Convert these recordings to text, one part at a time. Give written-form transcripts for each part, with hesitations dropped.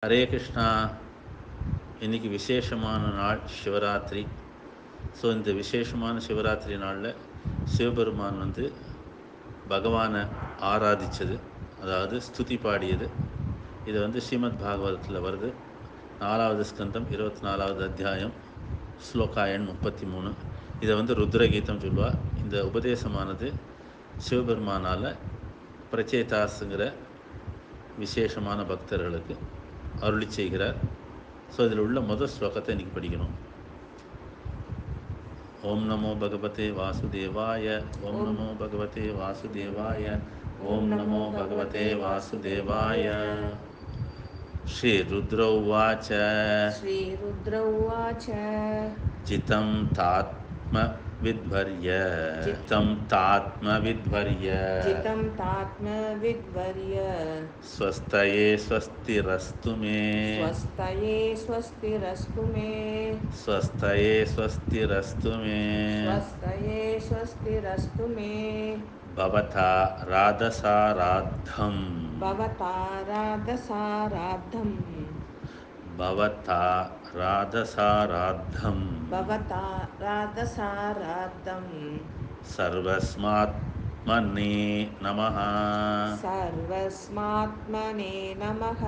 ஹரே கிருஷ்ணா. இன்றைக்கி விசேஷமான நாள் சிவராத்திரி. ஸோ இந்த விசேஷமான சிவராத்திரி நாளில் சிவபெருமான் பகவானை ஆராதித்தது, அதாவது ஸ்துதி பாடியது. இது ஸ்ரீமத் பாகவதத்தில் வருது. 4வது ஸ்கந்தம் 24வது அத்தியாயம் ஸ்லோகா எண் 33. இதை ருத்ரகீதம் சொல்லுவாள். இந்த உபதேசமானது சிவபெருமானால் பிரச்சேதாஸுங்கிற விசேஷமான பக்தர்களுக்கு அருளி செய்கிறார். ஸோ இதில் உள்ள முதல் ஸ்லோகத்தை இன்றைக்கி படிக்கணும். ஓம் நமோ பகவதே வாசுதேவாய. ஓம் நமோ பகவதே வாசுதேவாய. ஓம் நமோ பகவதே வாசுதேவாய. ஸ்ரீ ருத்ர உவாச்ச. ஸ்ரீருத்ர உவாச்ச. ஜிதம் தாத்ம வித்வர்ய. ஜிதம் தாத்ம வித்வர்ய. ஜிதம் தாத்ம வித்வர்ய. ஸ்வஸ்தயே ஸ்வஸ்திரஸ்து மே. ஸ்வஸ்தயே ஸ்வஸ்திரஸ்து மே. ஸ்வஸ்தயே ஸ்வஸ்திரஸ்து மே. ஸ்வஸ்தயே ஸ்வஸ்திரஸ்து மே. பவதா ராதசாராத்தம். பவதா ராதசாராத்தம். பவதா ராதசாராத்தம். பவதா ராதசாராத்தம். சர்வஸ்மாத்மனே நமஹ. சர்வஸ்மாத்மனே நமஹ.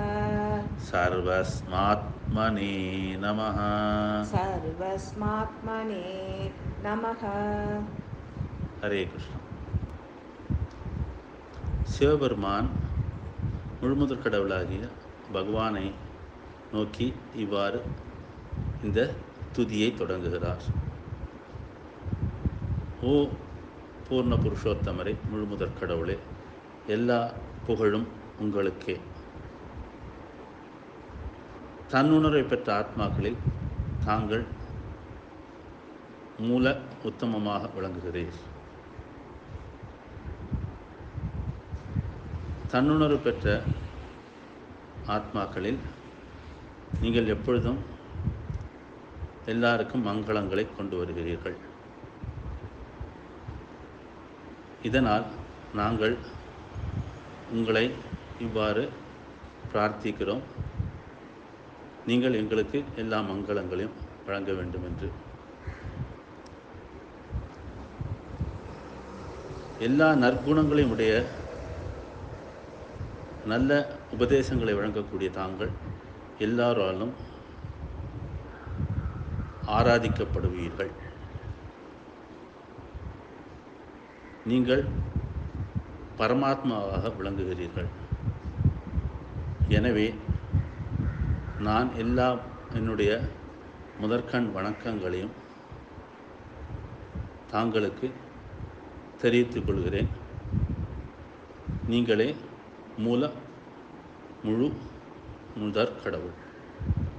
சர்வஸ்மாத்மனே நமஹ. சர்வஸ்மாத்மனே நமஹ. ஹரே கிருஷ்ணா. சிவபெருமான் முழுமுதற் கடவுளாகிய பகவானை நோக்கி இவ்வாறு இந்த துதியை தொடங்குகிறார். ஓ பூர்ண புருஷோத்தமரே, முழுமுதற் கடவுளே, எல்லா புகழும் உங்களுக்கே. தன்னுணர்வை பெற்ற ஆத்மாக்களில் தாங்கள் மூல உத்தமமாக விளங்குகிறீர். தன்னுணர்வு பெற்ற ஆத்மாக்களில் நீங்கள் எப்பொழுதும் எல்லாருக்கும் மங்களங்களை கொண்டு வருகிறீர்கள். இதனால் நாங்கள் உங்களை இவ்வாறு பிரார்த்திக்கிறோம், நீங்கள் எங்களுக்கு எல்லா மங்களங்களையும் வழங்க வேண்டும் என்று. எல்லா நற்குணங்களையும் உடைய நல்ல உபதேசங்களை வழங்கக்கூடிய தாங்கள் எல்லாராலும் ஆராதிக்கப்படுவீர்கள். நீங்கள் பரமாத்மாவாக விளங்குகிறீர்கள். எனவே நான் எல்லா என்னுடைய முதற்கண் வணக்கங்களையும் தாங்களுக்கு தெரிவித்துக் கொள்கிறேன். நீங்களே முழு முதற் கடவுள்.